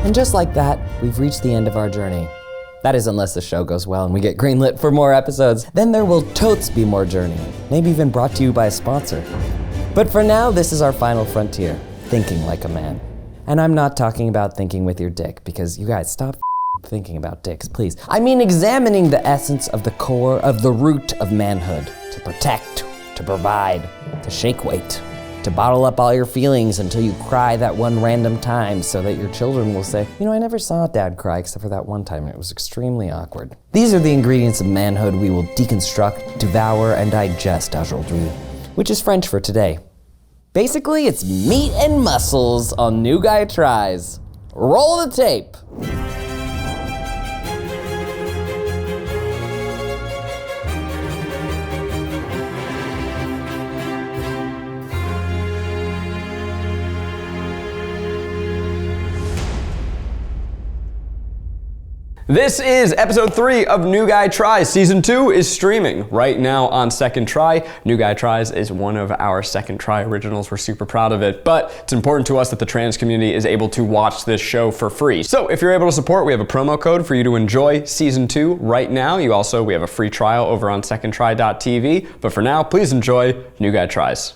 And just like that, we've reached the end of our journey. That is, unless the show goes well and we get greenlit for more episodes. Then there will totes be more journey, maybe even brought to you by a sponsor. But for now, this is our final frontier, thinking like a man. And I'm not talking about thinking with your dick, because you guys, stop thinking about dicks, please. I mean examining the essence of the core of the root of manhood, to protect, to provide, to shake weight, to bottle up all your feelings until you cry that one random time so that your children will say, you know, I never saw Dad cry except for that one time and it was extremely awkward. These are the ingredients of manhood we will deconstruct, devour, and digest aujourd'hui, which is French for today. Basically, it's meat and muscles on New Guy Tries. Roll the tape. This is episode 3 of New Guy Tries. Season 2 is streaming right now on Second Try. New Guy Tries is one of our Second Try originals. We're super proud of it, but it's important to us that the trans community is able to watch this show for free. So if you're able to support, we have a promo code for you to enjoy Season 2 right now. We have a free trial over on secondtry.tv, but for now, please enjoy New Guy Tries.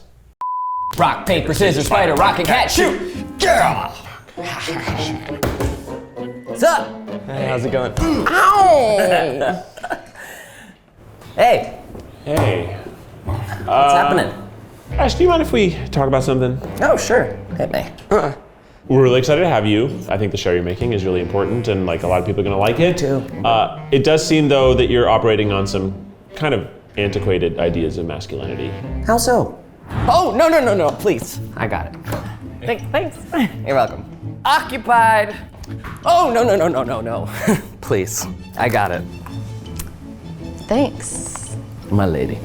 Rock, paper, scissors, spider, rocket, cat, shoot! Yeah! What's up? Hey, how's it going? Ow! Hey, Hey. what's happening? Ash, do you mind if we talk about something? Oh, sure. Hit me. We're really excited to have you. I think the show you're making is really important and like a lot of people are gonna like it. Too. It does seem though that you're operating on some kind of antiquated ideas of masculinity. How so? Oh, no, please. I got it. Thanks. You're welcome. Occupied. Oh, no. Please. I got it. Thanks. My lady.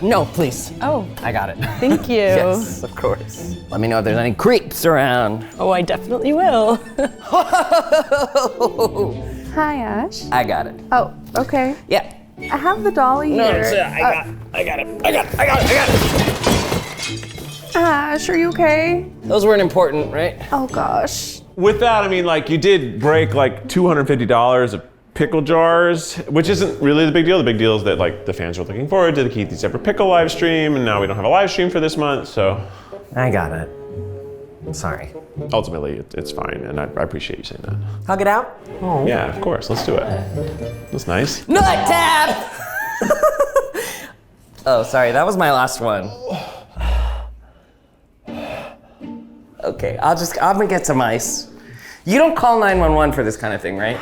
No, please. Oh, I got it. thank you. Yes, of course. Let me know if there's any creeps around. Oh, I definitely will. Hi, Ash. I got it. Oh, okay. Yeah. I have the dolly here. I got it. Ash, are you okay? Those weren't important, right? Oh, gosh. With that, I mean, like you did break like $250 of pickle jars, which isn't really the big deal. The big deal is that like the fans are looking forward to the Keith Ever Pickle live stream, and now we don't have a live stream for this month, so. I got it. Sorry. Ultimately, it's fine, and I appreciate you saying that. Hug it out? Yeah, of course, let's do it. That's nice. Nut tap! Oh, sorry, that was my last one. Okay, I'm gonna get some ice. You don't call 911 for this kind of thing, right?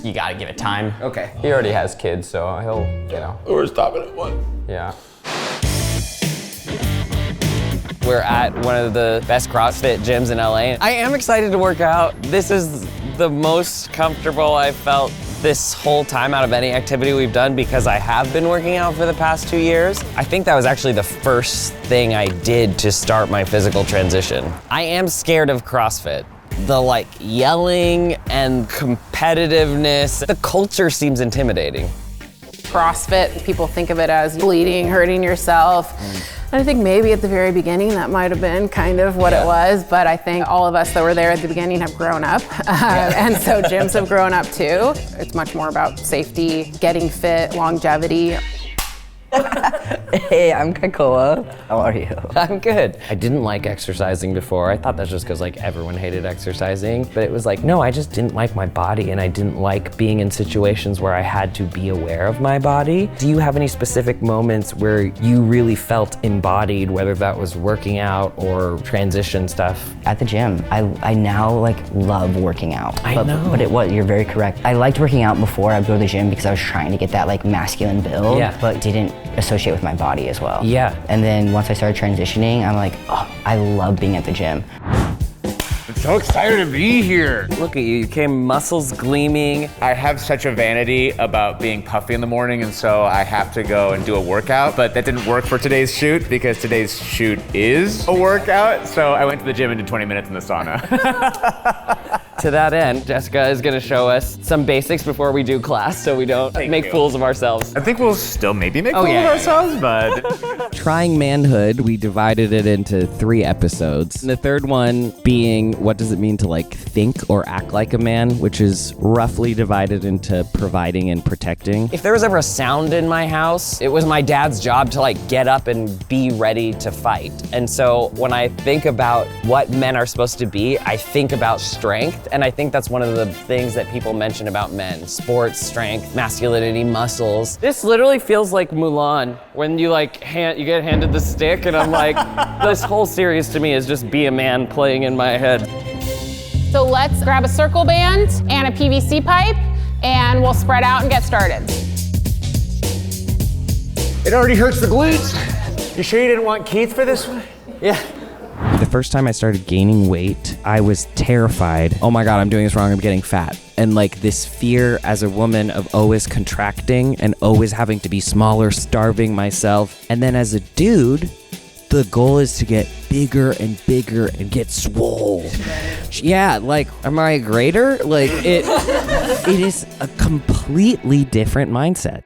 You gotta give it time. Okay. He already has kids, so he'll, We're stopping at one. yeah. We're at one of the best CrossFit gyms in LA. I am excited to work out. This is the most comfortable I've felt this whole time out of any activity we've done because I have been working out for the past 2 years. I think that was actually the first thing I did to start my physical transition. I am scared of CrossFit. The yelling and competitiveness, the culture seems intimidating. CrossFit, people think of it as bleeding, hurting yourself. And I think maybe at the very beginning that might have been kind of what it was, but I think all of us that were there at the beginning have grown up, and so gyms have grown up too. It's much more about safety, getting fit, longevity. Hey, I'm Kakoa. How are you? I'm good. I didn't like exercising before. I thought that's just because everyone hated exercising. But it was no, I just didn't like my body and I didn't like being in situations where I had to be aware of my body. Do you have any specific moments where you really felt embodied, whether that was working out or transition stuff? At the gym. I now love working out. I know. But you're very correct. I liked working out before I'd go to the gym because I was trying to get that masculine build, but didn't associate with my body as well. Yeah. And then once I started transitioning, I'm I love being at the gym. I'm so excited to be here. Look at you, you came muscles gleaming. I have such a vanity about being puffy in the morning, and so I have to go and do a workout, but that didn't work for today's shoot because today's shoot is a workout, so I went to the gym and did 20 minutes in the sauna. To that end, Jessica is gonna show us some basics before we do class so we don't make fools of ourselves. I think we'll still maybe make fools of ourselves, but... Trying manhood, we divided it into 3 episodes. And the third one being, what does it mean to like think or act like a man, which is roughly divided into providing and protecting. If there was ever a sound in my house, it was my dad's job to like get up and be ready to fight. And so when I think about what men are supposed to be, I think about strength. And I think that's one of the things that people mention about men. Sports, strength, masculinity, muscles. This literally feels like Mulan when you like you get handed the stick and I'm like, this whole series to me is just be a man playing in my head. So let's grab a circle band and a PVC pipe and we'll spread out and get started. It already hurts the glutes. You sure you didn't want Keith for this one? Yeah. The first time I started gaining weight, I was terrified. Oh my God, I'm doing this wrong, I'm getting fat. And like this fear as a woman of always contracting and always having to be smaller, starving myself. And then as a dude, the goal is to get bigger and bigger and get swole. Yeah, like, am I greater? Like, it is a completely different mindset.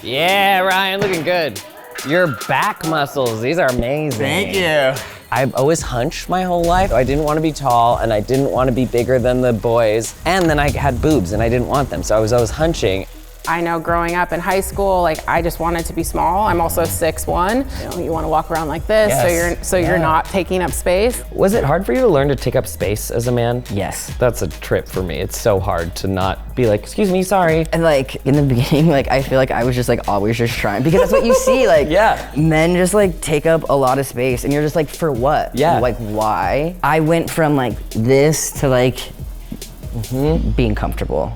Yeah, Ryan, looking good. Your back muscles, these are amazing. Thank you. I've always hunched my whole life. I didn't want to be tall and I didn't want to be bigger than the boys. And then I had boobs and I didn't want them, so I was always hunching. I know growing up in high school, like I just wanted to be small. I'm also 6'1". You know, you want to walk around like this, Yes. so you're not taking up space. Was it hard for you to learn to take up space as a man? Yes. That's a trip for me. It's so hard to not be like, excuse me, sorry. And like in the beginning, like I feel like I was just like always just trying, because that's what you see, like men just like take up a lot of space and you're just like, for what? Yeah. Like why? I went from like this to like being comfortable.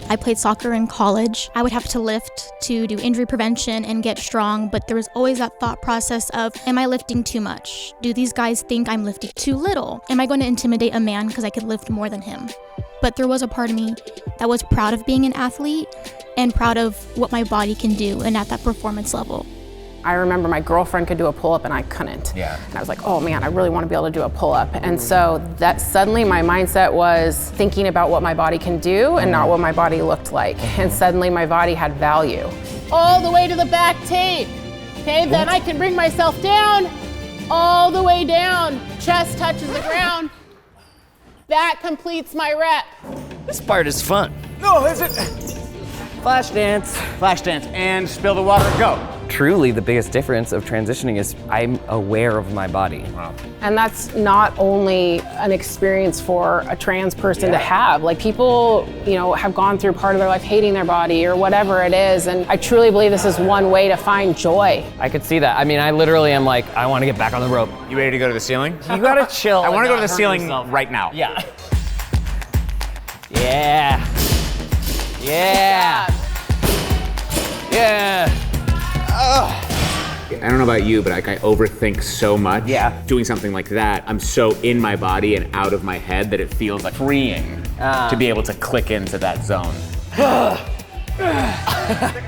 I played soccer in college. I would have to lift to do injury prevention and get strong, but there was always that thought process of, am I lifting too much? Do these guys think I'm lifting too little? Am I going to intimidate a man because I could lift more than him? But there was a part of me that was proud of being an athlete and proud of what my body can do and at that performance level. I remember my girlfriend could do a pull-up and I couldn't. Yeah. And I was like, oh man, I really want to be able to do a pull-up. And so that suddenly my mindset was thinking about what my body can do and not what my body looked like. And suddenly my body had value. All the way to the back tape. Okay, then I can bring myself down, all the way down. Chest touches the ground. That completes my rep. This part is fun. No, is it? Flash dance. Flash dance and spill the water, go. Truly, the biggest difference of transitioning is I'm aware of my body. Wow. And that's not only an experience for a trans person to have. Like people, you know, have gone through part of their life hating their body or whatever it is. And I truly believe this is one way to find joy. I could see that. I mean, I literally am like, I want to get back on the rope. You ready to go to the ceiling? You gotta chill. I want to go to the ceiling right now. Yeah. Yeah. Yeah. Yeah. I don't know about you, but I overthink so much. Yeah. Doing something like that, I'm so in my body and out of my head that it feels like freeing to be able to click into that zone.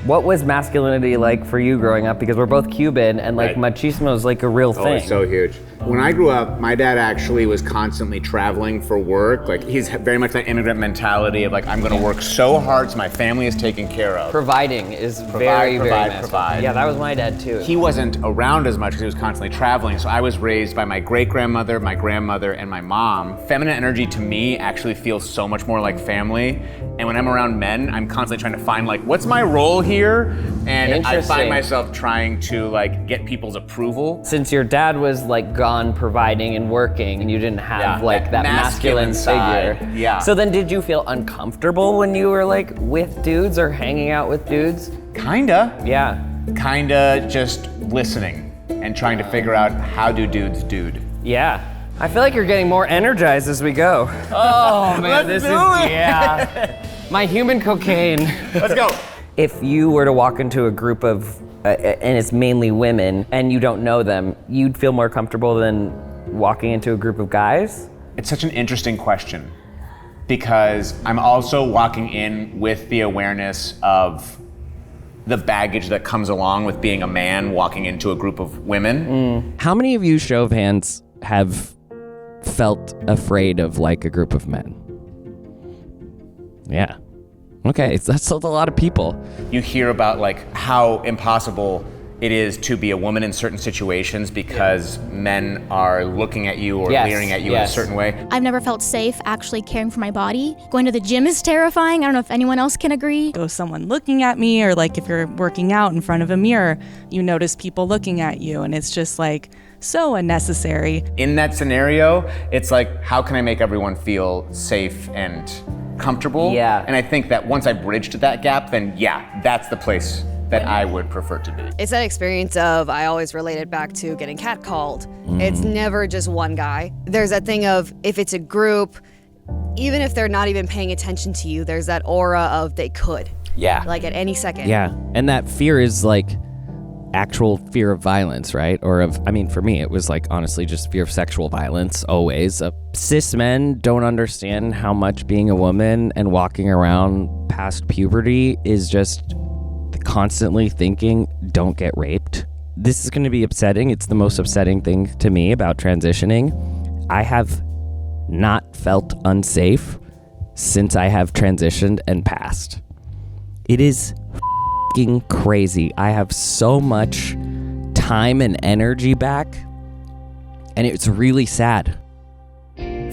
What was masculinity like for you growing up? Because we're both Cuban and like machismo is like a real thing. Oh, it's so huge. When I grew up, my dad actually was constantly traveling for work. Like he's very much that immigrant mentality of like, I'm gonna work so hard so my family is taken care of. Providing is very masculine. Provide. Yeah, that was my dad too. He wasn't around as much because he was constantly traveling, so I was raised by my great-grandmother, my grandmother, and my mom. Feminine energy to me actually feels so much more like family, and when I'm around men, I'm constantly trying to find like, what's my role here? And I find myself trying to like get people's approval. Since your dad was like gone providing and working and you didn't have like that masculine side. figure. Yeah. So then did you feel uncomfortable when you were like with dudes or hanging out with dudes? Kinda. Yeah. Kinda just listening and trying to figure out how do dudes dude. Yeah. I feel like you're getting more energized as we go. Oh man, this is, yeah. My human cocaine. Let's go. If you were to walk into a group of, and it's mainly women, and you don't know them, you'd feel more comfortable than walking into a group of guys? It's such an interesting question because I'm also walking in with the awareness of the baggage that comes along with being a man walking into a group of women. How many of you, show of hands, have felt afraid of like a group of men? Yeah. Okay, that's a lot of people. You hear about like how impossible it is to be a woman in certain situations because men are looking at you or leering at you in a certain way. I've never felt safe actually caring for my body. Going to the gym is terrifying. I don't know if anyone else can agree. Go someone looking at me, or like if you're working out in front of a mirror, you notice people looking at you, and it's just like so unnecessary. In that scenario, it's like, how can I make everyone feel safe and comfortable? Yeah. And I think that once I bridged that gap, then that's the place that I would prefer to be. It's that experience of, I always relate it back to getting catcalled. It's never just one guy. There's that thing of, if it's a group, even if they're not even paying attention to you, there's that aura of they could. Yeah. Like at any second. Yeah. And that fear is like actual fear of violence, right? Or for me, it was like honestly just fear of sexual violence always. Cis men don't understand how much being a woman and walking around past puberty is just constantly thinking, don't get raped. This is going to be upsetting. It's the most upsetting thing to me about transitioning. I have not felt unsafe since I have transitioned and passed. It is f***ing crazy. I have so much time and energy back, and it's really sad.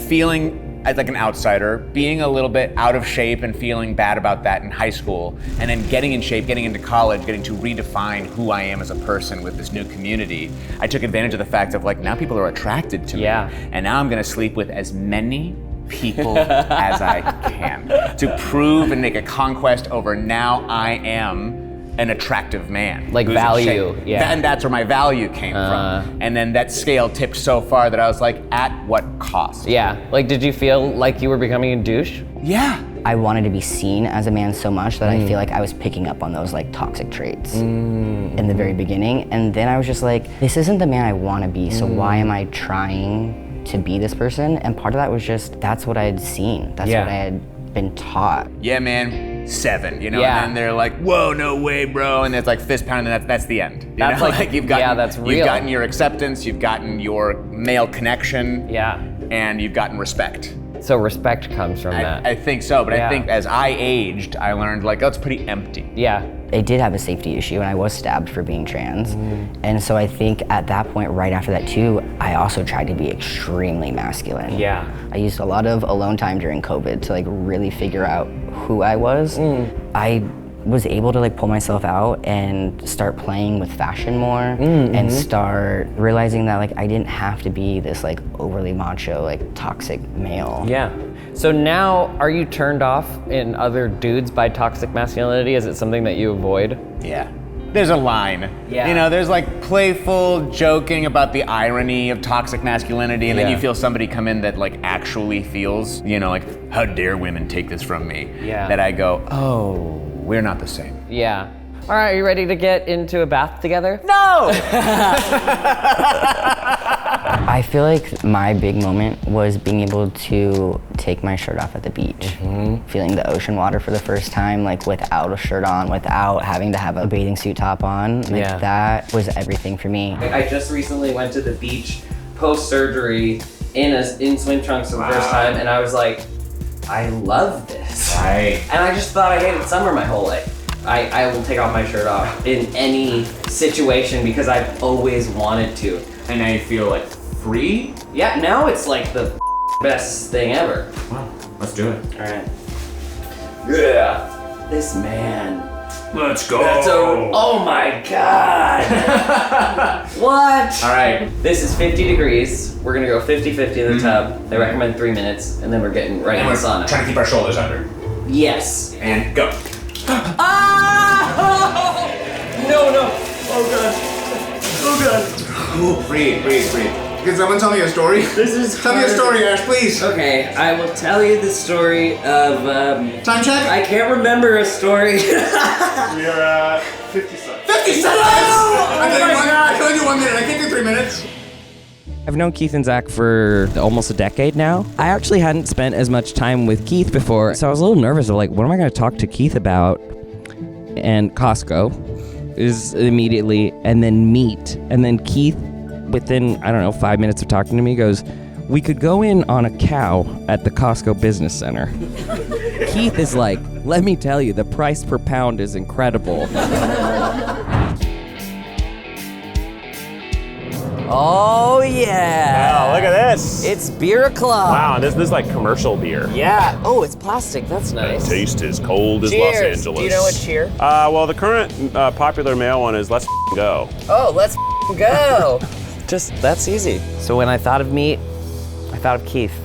Feeling as like an outsider, being a little bit out of shape and feeling bad about that in high school, and then getting in shape, getting into college, getting to redefine who I am as a person with this new community. I took advantage of the fact of like, now people are attracted to me. And now I'm gonna sleep with as many people as I can to prove and make a conquest over now I am an attractive man. Like value, And that's where my value came from. And then that scale tipped so far that I was like, at what cost? Yeah, like did you feel like you were becoming a douche? Yeah. I wanted to be seen as a man so much that I feel like I was picking up on those like toxic traits in the very beginning. And then I was just like, this isn't the man I want to be, so why am I trying to be this person? And part of that was just, that's what I had seen. That's what I had been taught. Yeah, man. 7, and then they're like, whoa, no way, bro, and it's like fist pounding, and that's the end. That's like you've gotten, that's real. You've gotten your acceptance, you've gotten your male connection, and you've gotten respect. So respect comes from that. I think so, but I think as I aged, I learned like, oh, it's pretty empty. Yeah. I did have a safety issue, and I was stabbed for being trans. And so I think at that point, right after that too, I also tried to be extremely masculine. Yeah. I used a lot of alone time during COVID to like really figure out who I was. I was able to like pull myself out and start playing with fashion more and start realizing that like I didn't have to be this like overly macho, like toxic male. Yeah. So now, are you turned off in other dudes by toxic masculinity? Is it something that you avoid? Yeah. There's a line. Yeah. There's like playful joking about the irony of toxic masculinity, and then you feel somebody come in that like actually feels, like, how dare women take this from me? Yeah. That I go, oh, we're not the same. Yeah. All right, are you ready to get into a bath together? No! I feel like my big moment was being able to take my shirt off at the beach, feeling the ocean water for the first time, like without a shirt on, without having to have a bathing suit top on. Like that was everything for me. I just recently went to the beach post-surgery in swim trunks for the first time, and I was like, I love this. Right. And I just thought I hated summer my whole life. I will take off my shirt off in any situation because I've always wanted to. And now you feel like free? Yeah, now it's like the best thing ever. Well, let's do it. All right. Yeah. This man. Let's go. Oh my God. What? All right. This is 50 degrees. We're gonna go 50-50 in the tub. They recommend 3 minutes, and then we're getting right in the sauna. Trying to keep our shoulders under. Yes. And go. No. Oh God. Breathe. Can someone tell me a story? Tell me a story, Ash, please. Okay, I will tell you the story of, Time check? I can't remember a story. We are at 50 seconds. 50 seconds! I told you 1 minute. I can't do 3 minutes. I've known Keith and Zach for almost a decade now. I actually hadn't spent as much time with Keith before, so I was a little nervous of like, what am I going to talk to Keith about? And Costco is immediately, and then meat. And then Keith, within, 5 minutes of talking to me, goes, we could go in on a cow at the Costco Business Center. Keith is like, let me tell you, the price per pound is incredible. Oh yeah! Wow, look at this! It's beer o'clock. Wow, this is like commercial beer. Yeah. Oh, it's plastic. That's nice. Taste as cold as Los Cheers. Angeles. Do you know what cheer? Well, the current popular male one is Let's Go. Oh, let's go. Just, that's easy. So when I thought of meat, I thought of Keith.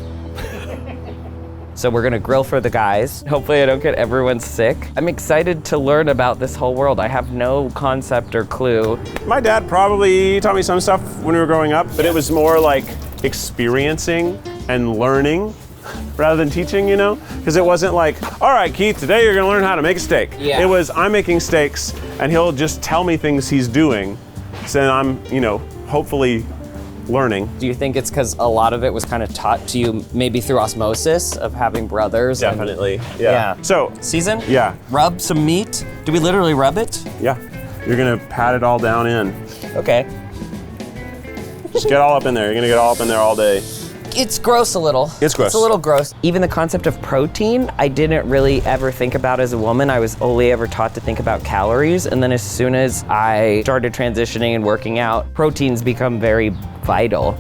So we're gonna grill for the guys. Hopefully I don't get everyone sick. I'm excited to learn about this whole world. I have no concept or clue. My dad probably taught me some stuff when we were growing up, but it was more like experiencing and learning rather than teaching, you know? Because it wasn't like, all right, Keith, today you're gonna learn how to make a steak. Yeah. It was, I'm making steaks, and he'll just tell me things he's doing, so then I'm, you know, hopefully learning. Do you think it's because a lot of it was kind of taught to you maybe through osmosis of having brothers? Definitely, yeah. So, season? Yeah. Rub some meat? Do we literally rub it? Yeah. You're gonna pat it all down in. Okay. Just get all up in there. You're gonna get all up in there all day. It's gross a little. It's gross. It's a little gross. Even the concept of protein, I didn't really ever think about as a woman. I was only ever taught to think about calories. And then as soon as I started transitioning and working out, proteins become very vital.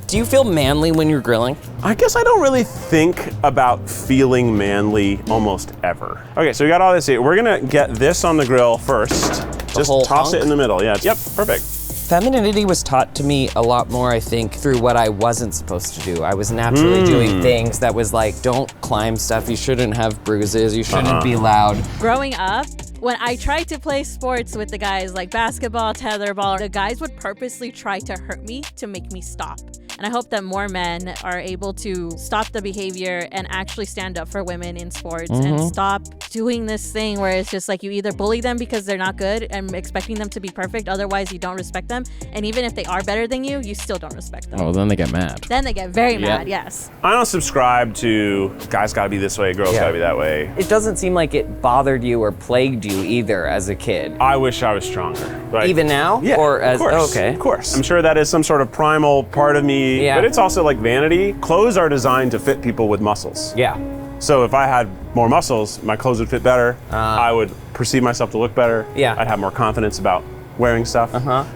Do you feel manly when you're grilling? I guess I don't really think about feeling manly almost ever. Okay, so we got all this here. We're gonna get this on the grill first. Just whole toss hunk? it in the middle. Yeah, yep, perfect. Femininity was taught to me a lot more, I think, through what I wasn't supposed to do. I was naturally doing things that was like, don't climb stuff, you shouldn't have bruises, you shouldn't be loud. Growing up, when I tried to play sports with the guys like basketball, tetherball, the guys would purposely try to hurt me to make me stop. And I hope that more men are able to stop the behavior and actually stand up for women in sports and stop doing this thing where it's just like you either bully them because they're not good and expecting them to be perfect, otherwise you don't respect them. And even if they are better than you, you still don't respect them. Oh, then they get mad. Then they get very mad, yes. I don't subscribe to guys gotta be this way, girls gotta be that way. It doesn't seem like it bothered you or plagued you either as a kid. I wish I was stronger. Right? Even now? Yeah, Or as, of course, okay. of course. I'm sure that is some sort of primal part of me, but it's also like vanity. Clothes are designed to fit people with muscles. Yeah. So if I had more muscles, my clothes would fit better. I would perceive myself to look better. Yeah. I'd have more confidence about wearing stuff.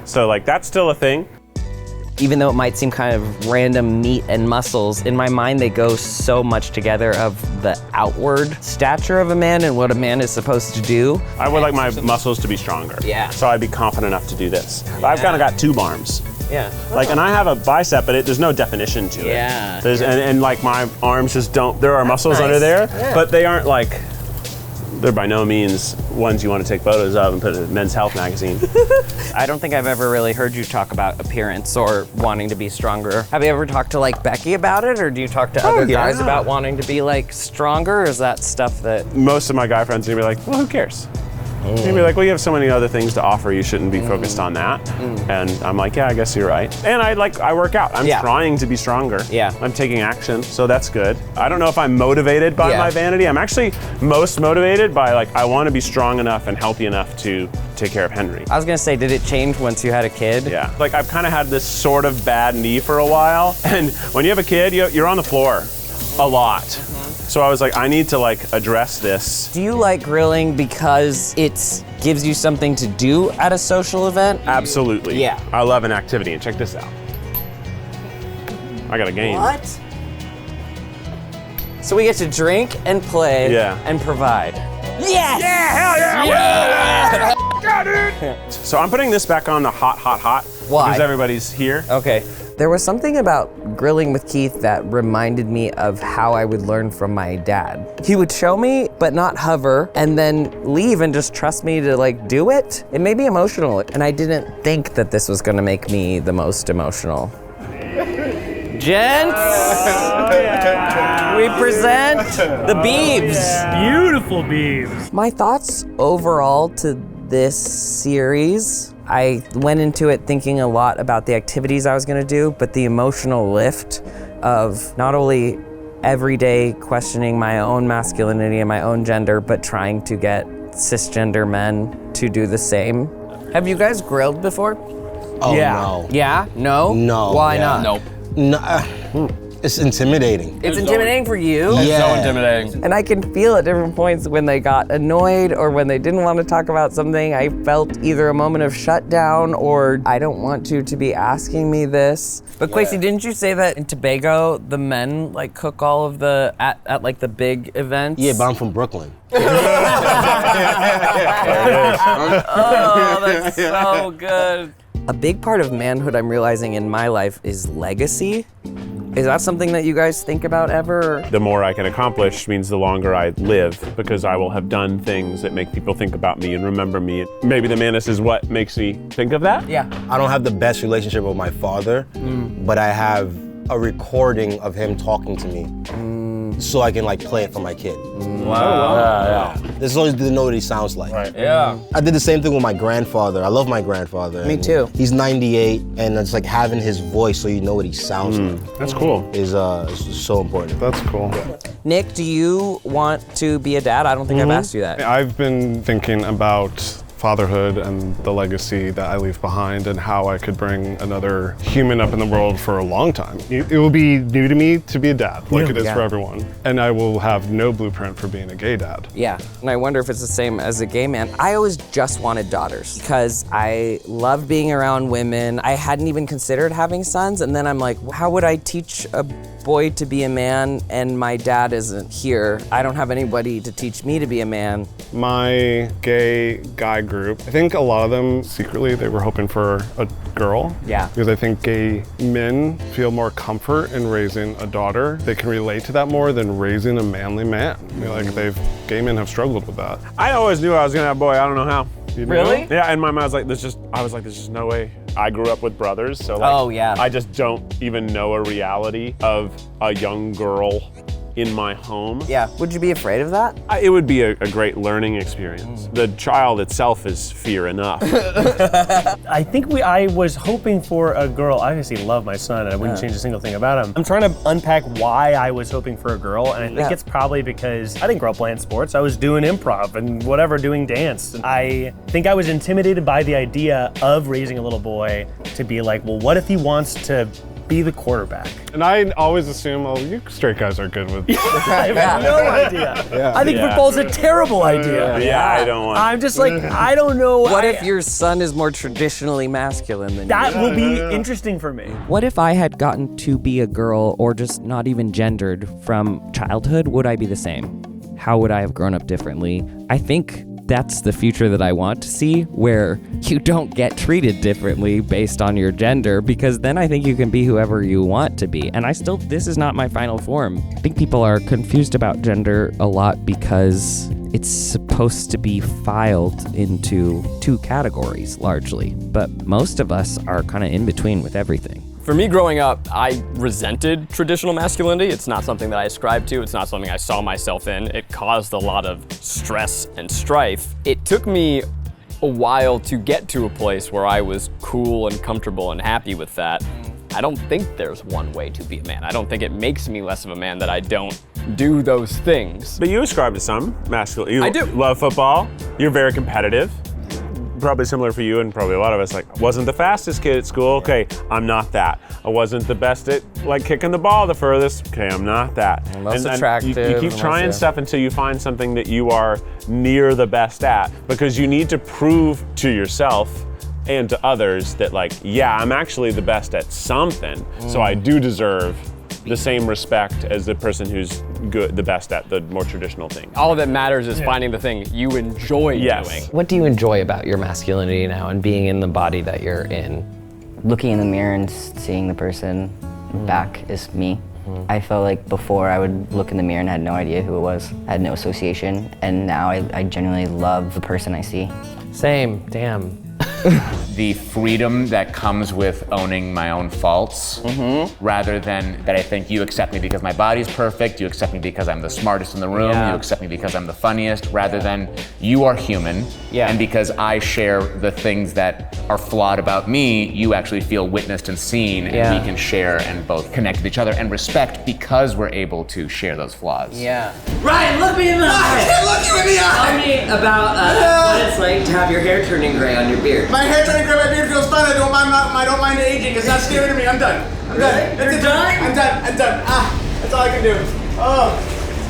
So like that's still a thing. Even though it might seem kind of random meat and muscles, in my mind they go so much together of the outward stature of a man and what a man is supposed to do. I would like my muscles to be stronger. Yeah. So I'd be confident enough to do this. I've kind of got two arms. Yeah. Like, and I have a bicep, but there's no definition to it. Yeah. And like my arms just don't, there are muscles nice. under there, Yeah. but they aren't like, they're by no means ones you want to take photos of and put in a Men's Health magazine. I don't think I've ever really heard you talk about appearance or wanting to be stronger. Have you ever talked to like Becky about it, or do you talk to other guys about wanting to be like stronger, or is that stuff that... Most of my guy friends are gonna be like, well, who cares? They'd be like, well, you have so many other things to offer, you shouldn't be focused on that. And I'm like, yeah, I guess you're right. And I work out. I'm trying to be stronger. Yeah. I'm taking action, so that's good. I don't know if I'm motivated by my vanity. I'm actually most motivated by like, I want to be strong enough and healthy enough to take care of Henry. I was gonna say, did it change once you had a kid? Yeah. Like I've kind of had this sort of bad knee for a while. And when you have a kid, you're on the floor a lot. So I was like, I need to like address this. Do you like grilling because it gives you something to do at a social event? Absolutely. Yeah. I love an activity, and check this out. I got a game. What? So we get to drink and play and provide. Yes! Yeah, hell yeah! Got it! So I'm putting this back on the hot. Why? Because everybody's here. Okay. There was something about grilling with Keith that reminded me of how I would learn from my dad. He would show me, but not hover, and then leave and just trust me to like do it. It made me emotional, and I didn't think that this was gonna make me the most emotional. Gents, we present the Beeves. Beautiful Beeves. My thoughts overall to this series, I went into it thinking a lot about the activities I was gonna do, but the emotional lift of not only every day questioning my own masculinity and my own gender, but trying to get cisgender men to do the same. Have you guys grilled before? Oh, no. Yeah? No? No. Why Yeah. not? Nope. No, It's intimidating. It's intimidating for you? Yeah. So intimidating. And I can feel at different points when they got annoyed or when they didn't want to talk about something, I felt either a moment of shutdown or I don't want you to be asking me this. But Kwesi, didn't you say that in Tobago, the men like cook all of the, at like the big events? Yeah, but I'm from Brooklyn. Oh, that's so good. A big part of manhood I'm realizing in my life is legacy. Is that something that you guys think about ever? The more I can accomplish means the longer I live, because I will have done things that make people think about me and remember me. Maybe the Manus is what makes me think of that. Yeah. I don't have the best relationship with my father, but I have a recording of him talking to me so I can like play it for my kid. Wow. This is always to know what he sounds like. Right. Yeah. I did the same thing with my grandfather. I love my grandfather. Me too. He's 98, and it's like having his voice so you know what he sounds like. That's cool. Is so important. That's cool. Nick, do you want to be a dad? I don't think I've asked you that. I've been thinking about fatherhood and the legacy that I leave behind and how I could bring another human up in the world for a long time. It will be new to me to be a dad, like it is for everyone. And I will have no blueprint for being a gay dad. Yeah, and I wonder if it's the same as a gay man. I always just wanted daughters because I love being around women. I hadn't even considered having sons, and then I'm like, how would I teach a boy to be a man and my dad isn't here? I don't have anybody to teach me to be a man. My gay guy group, I think a lot of them secretly they were hoping for a girl. Yeah. Because I think gay men feel more comfort in raising a daughter. They can relate to that more than raising a manly man. I mean, like gay men have struggled with that. I always knew I was gonna have a boy. I don't know how. You Really? Yeah, in my mind, there's just no way. I grew up with brothers, so like, Oh, yeah. I just don't even know a reality of a young girl in my home. Yeah, would you be afraid of that? It would be a great learning experience. The child itself is fear enough. I think I was hoping for a girl. I obviously love my son and I wouldn't change a single thing about him. I'm trying to unpack why I was hoping for a girl, and I think it's probably because I didn't grow up playing sports. I was doing improv and whatever, doing dance. And I think I was intimidated by the idea of raising a little boy to be like, well, what if he wants to be the quarterback? And I always assume, oh, you straight guys are good with I have no idea. I think football's a terrible idea. I don't want. I'm just like, I don't know. What if your son is more traditionally masculine than That you? will be interesting for me. What if I had gotten to be a girl or just not even gendered from childhood? Would I be the same? How would I have grown up differently? I think that's the future that I want to see, where you don't get treated differently based on your gender, because then I think you can be whoever you want to be. And this is not my final form. I think people are confused about gender a lot because it's supposed to be filed into two categories largely, but most of us are kind of in between with everything. For me growing up, I resented traditional masculinity. It's not something that I ascribed to. It's not something I saw myself in. It caused a lot of stress and strife. It took me a while to get to a place where I was cool and comfortable and happy with that. I don't think there's one way to be a man. I don't think it makes me less of a man that I don't do those things. But you ascribe to some masculine. I do. Love football. You're very competitive. Probably similar for you and probably a lot of us, like, wasn't the fastest kid at school, okay, I'm not that. I wasn't the best at like kicking the ball the furthest, okay, I'm not that. Most attractive. You keep trying stuff until you find something that you are near the best at, because you need to prove to yourself and to others that like, yeah, I'm actually the best at something, so I do deserve the same respect as the person who's the best at the more traditional thing. All that matters is finding the thing you enjoy doing. What do you enjoy about your masculinity now and being in the body that you're in? Looking in the mirror and seeing the person back is me. I felt like before I would look in the mirror and had no idea who it was. I had no association, and now I genuinely love the person I see. Same, damn. The freedom that comes with owning my own faults, rather than that I think you accept me because my body's perfect, you accept me because I'm the smartest in the room, you accept me because I'm the funniest, rather than you are human, and because I share the things that are flawed about me, you actually feel witnessed and seen, and we can share and both connect with each other and respect because we're able to share those flaws. Ryan, look me in the eye! I can't look you in the eye! Tell me about what it's like to have your hair turning gray on your beard. My hair turning gray, my beard feels fine. I don't mind aging. It's not scary to me. I'm done. I'm done. You're done? I'm done. That's all I can do. Oh,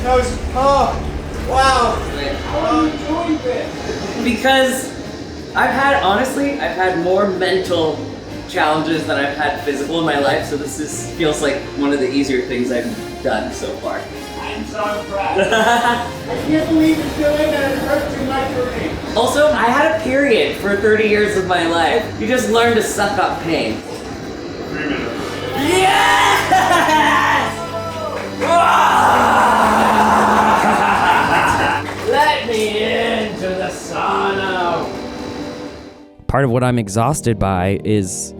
that was, wow. How are you doing this? Because I've had more mental challenges than I've had physical in my life, so feels like one of the easier things I've done so far. I'm so impressed. I can't believe you're doing that. It hurts too much for me. Also, I had a period for 30 years of my life. You just learn to suck up pain. 3 minutes. Yes! Let me into the sauna. Part of what I'm exhausted by is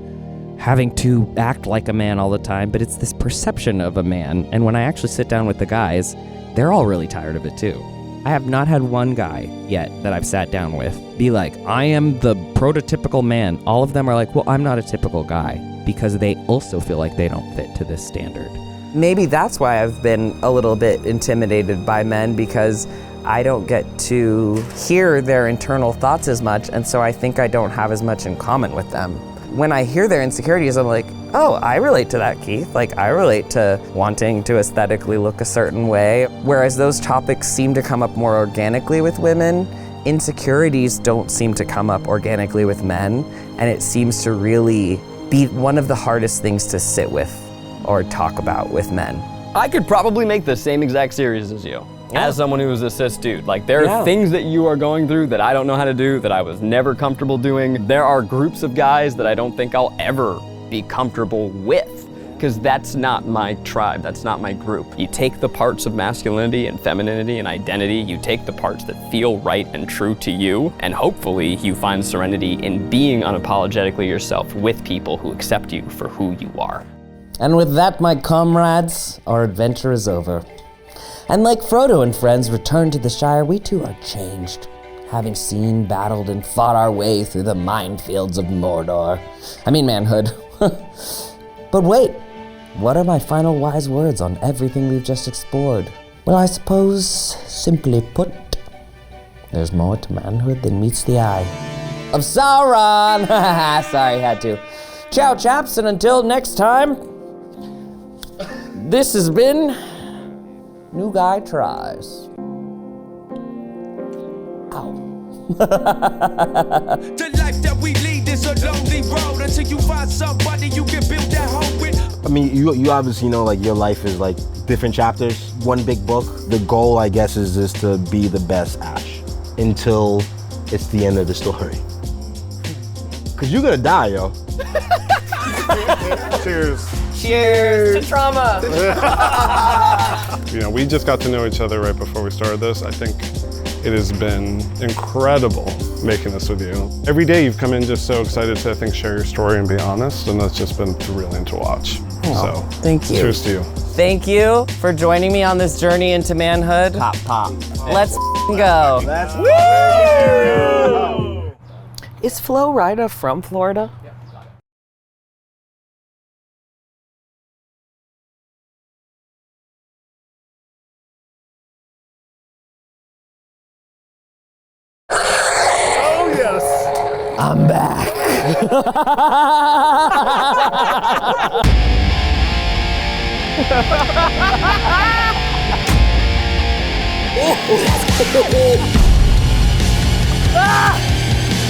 having to act like a man all the time, but it's this perception of a man. And when I actually sit down with the guys, they're all really tired of it too. I have not had one guy yet that I've sat down with be like, I am the prototypical man. All of them are like, well, I'm not a typical guy, because they also feel like they don't fit to this standard. Maybe that's why I've been a little bit intimidated by men, because I don't get to hear their internal thoughts as much, and so I think I don't have as much in common with them. When I hear their insecurities, I'm like, oh, I relate to that, Keith. Like, I relate to wanting to aesthetically look a certain way. Whereas those topics seem to come up more organically with women, insecurities don't seem to come up organically with men, and it seems to really be one of the hardest things to sit with or talk about with men. I could probably make the same exact series as you. Yeah. As someone who is a cis dude. Like, there are things that you are going through that I don't know how to do, that I was never comfortable doing. There are groups of guys that I don't think I'll ever be comfortable with, because that's not my tribe, that's not my group. You take the parts of masculinity and femininity and identity, you take the parts that feel right and true to you, and hopefully you find serenity in being unapologetically yourself with people who accept you for who you are. And with that, my comrades, our adventure is over. And like Frodo and friends return to the Shire, we too are changed, having seen, battled, and fought our way through the minefields of Mordor. I mean manhood. But wait, what are my final wise words on everything we've just explored? Well, I suppose, simply put, there's more to manhood than meets the eye. Of Sauron! Sorry, had to. Ciao, chaps, and until next time, this has been New Guy Tries. Ow. The life that we lead is a lonely road until you find somebody you can build that home with. I mean, you obviously know, like, your life is like different chapters, one big book. The goal, I guess, is just to be the best Ash until it's the end of the story. Cause you're gonna die, yo. Cheers. Cheers to trauma. You know, we just got to know each other right before we started this. I think it has been incredible making this with you. Every day you've come in just so excited to, I think, share your story and be honest, and that's just been thrilling to watch. Oh, so, thank you. Cheers to you. Thank you for joining me on this journey into manhood. Pop, pop. Let's go. Let's Woo! Is Flo Rida from Florida? Oh, yes. I'm back.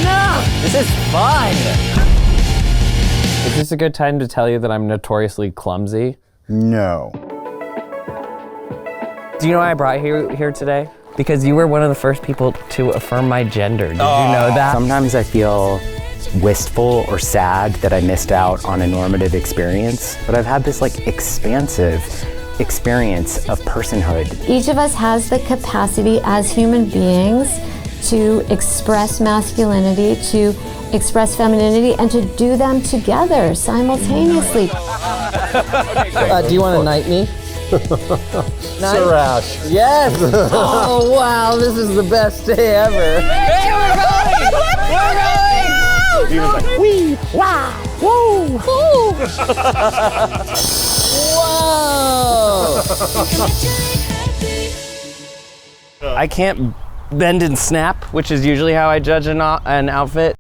No! This is fun! Is this a good time to tell you that I'm notoriously clumsy? No. Do you know why I brought you here today? Because you were one of the first people to affirm my gender. Did you know that? Sometimes I feel wistful or sad that I missed out on a normative experience, but I've had this like expansive experience of personhood. Each of us has the capacity as human beings to express masculinity, to express femininity, and to do them together simultaneously. Do you want to knight me? Sarash. Yes! Oh wow, this is the best day ever. Hey, we're going! He was like, wee, wow, woo, woo. Whoa! I can't bend and snap, which is usually how I judge an outfit.